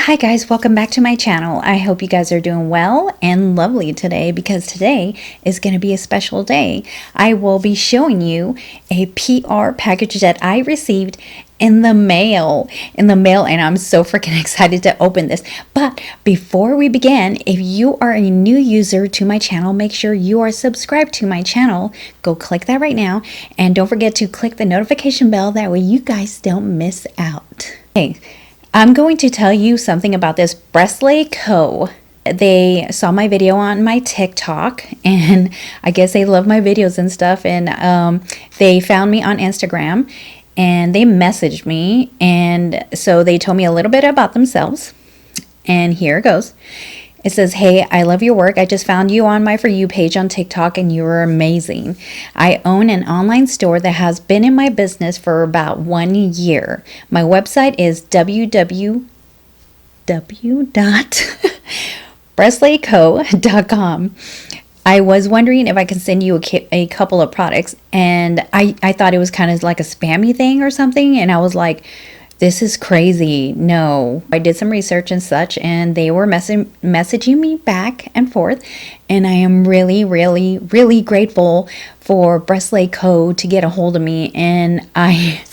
Hi guys, welcome back to my channel. I hope you guys are doing well and lovely today because today is going to be a special day. I will be showing you a PR package that I received in the mail, and I'm so freaking excited to open this. But before we begin, if you are a new user to my channel, make sure you are subscribed to my channel. Go click that right now, and don't forget to click the notification bell, that way you guys don't miss out. Okay, I'm going to tell you something about this BreSlay Co. They saw my video on my TikTok, and I guess they love my videos and stuff, and they found me on Instagram, and they messaged me, and so they told me a little bit about themselves, and here it goes. It says, "Hey, I love your work. I just found you on my For You page on TikTok, and you are amazing. I own an online store that has been in my business for about 1 year. My website is www.breslayco.com. I was wondering if I could send you a couple of products, and I thought it was kind of like a spammy thing or something, and I was like, this is crazy. No. I did some research and such, and they were messaging me back and forth, and I am really, really, really grateful for BreSlay Co. to get a hold of me, and I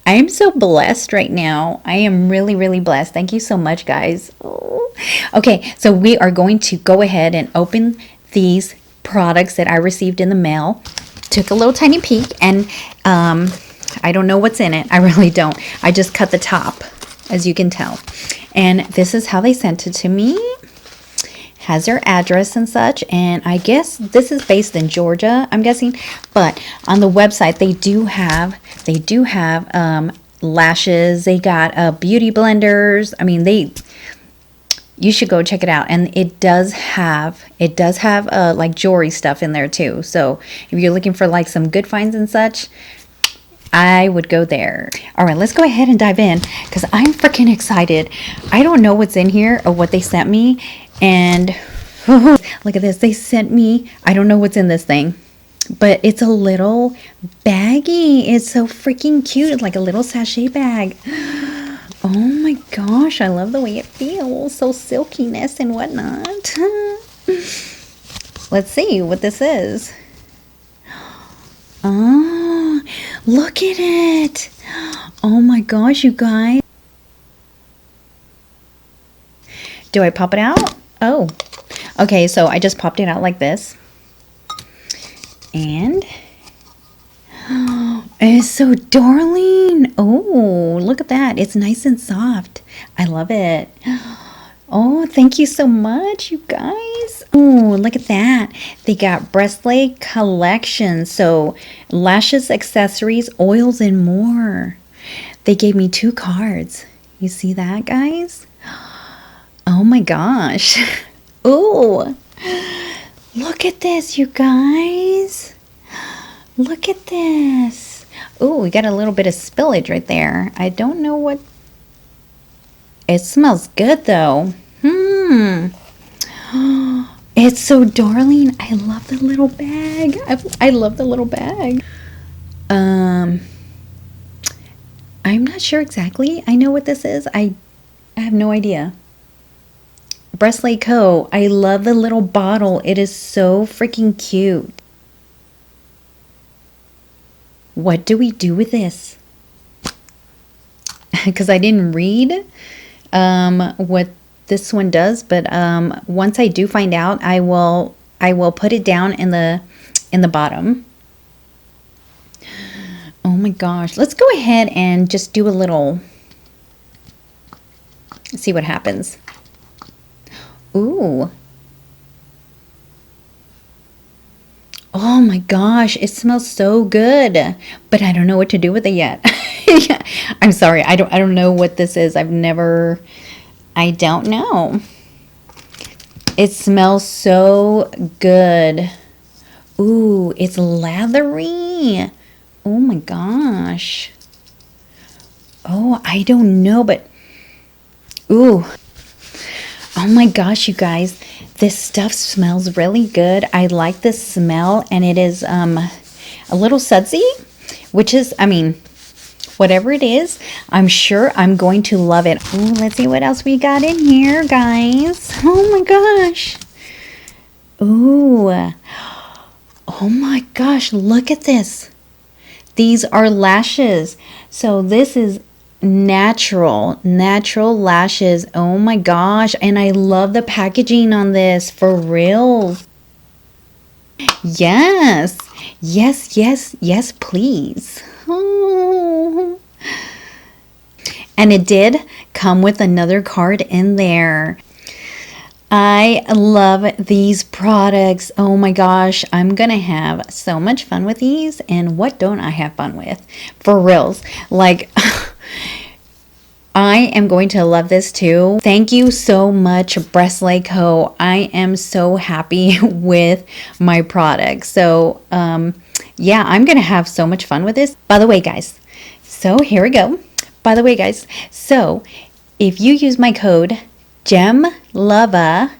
am so blessed right now. I am really, really blessed. Thank you so much, guys. Oh. Okay, so we are going to go ahead and open these products that I received in the mail. Took a little tiny peek, and I don't know what's in it. I really don't. I just cut the top, as you can tell. And this is how they sent it to me. Has their address and such. And I guess this is based in Georgia, I'm guessing. But on the website, they do have lashes. They got beauty blenders. I mean, you should go check it out. And it does have like jewelry stuff in there too. So if you're looking for like some good finds and such, I would go there. All right, let's go ahead and dive in because I'm freaking excited. I don't know what's in here or what they sent me. And look at this. They sent me, I don't know what's in this thing, but it's a little baggie. It's so freaking cute. It's like a little sachet bag. Oh my gosh, I love the way it feels. So silkiness and whatnot. Let's see what this is. Oh, look at it. Oh my gosh, you guys. Do I pop it out? Oh, okay, so I just popped it out like this. And it's so darling. Oh, look at that. It's nice and soft. I love it. Oh, thank you so much, you guys. Oh, look at that. They got BreSlay collection. So lashes, accessories, oils, and more. They gave me 2 cards. You see that, guys? Oh my gosh. Oh, look at this, you guys. Look at this. Oh, we got a little bit of spillage right there. I don't know what. It smells good though. It's so darling. I love the little bag. I love the little bag. I'm not sure exactly. I know what this is. I have no idea. BreSlay Co. I love the little bottle. It is so freaking cute. What do we do with this? Because I didn't read what this one does, but once I do find out, I will put it down in the bottom. Oh my gosh, let's go ahead and just do a little, see what happens. Ooh. Oh my gosh, it smells so good, but I don't know what to do with it yet. I'm sorry, I don't know what this is. I don't know. It smells so good. Ooh, it's leathery. Oh my gosh. Oh, I don't know, but ooh. Oh my gosh, you guys. This stuff smells really good. I like the smell, and it is a little sudsy, which is, I mean, whatever it is, I'm sure I'm going to love it. Ooh, let's see what else we got in here, guys. Oh my gosh. Ooh. Oh my gosh, look at this. These are lashes. So this is natural lashes. Oh my gosh, and I love the packaging on this, for real. Yes, yes, yes, yes, please. Oh. And it did come with another card in there. I love these products. Oh my gosh, I'm gonna have so much fun with these. And what don't I have fun with? For reals. Like, I am going to love this too. Thank you so much, BreSlay Co. I am so happy with my products. So, yeah, I'm gonna have so much fun with this. By the way, guys, so here we go. By the way, guys, so if you use my code GEMLOVA,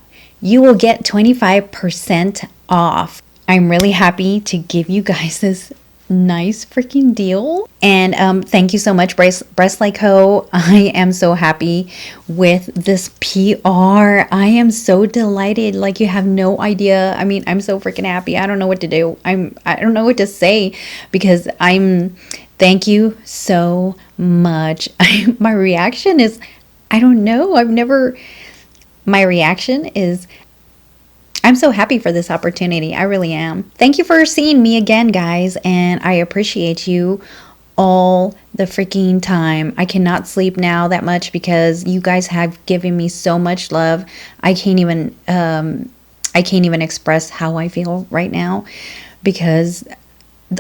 you will get 25% off. I'm really happy to give you guys this nice freaking deal. And thank you so much, BreSlay Co. I am so happy with this PR. I am so delighted, like you have no idea. I mean, I'm so freaking happy. I don't know what to do. I don't know what to say, because thank you so much. My reaction is, I don't know. My reaction is, I'm so happy for this opportunity. I really am. Thank you for seeing me again, guys. And I appreciate you all the freaking time. I cannot sleep now that much because you guys have given me so much love. I can't even express how I feel right now, because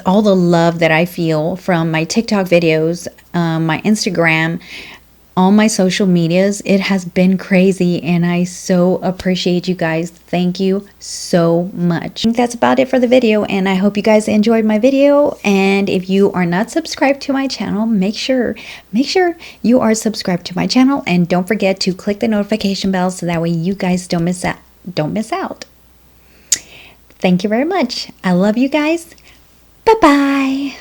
all the love that I feel from my TikTok videos, my Instagram, all my social medias, it has been crazy, and I so appreciate you guys. Thank you so much. I think that's about it for the video, and I hope you guys enjoyed my video. And if you are not subscribed to my channel, make sure you are subscribed to my channel, and don't forget to click the notification bell so that way you guys don't miss out. Thank you very much. I love you guys. Bye-bye.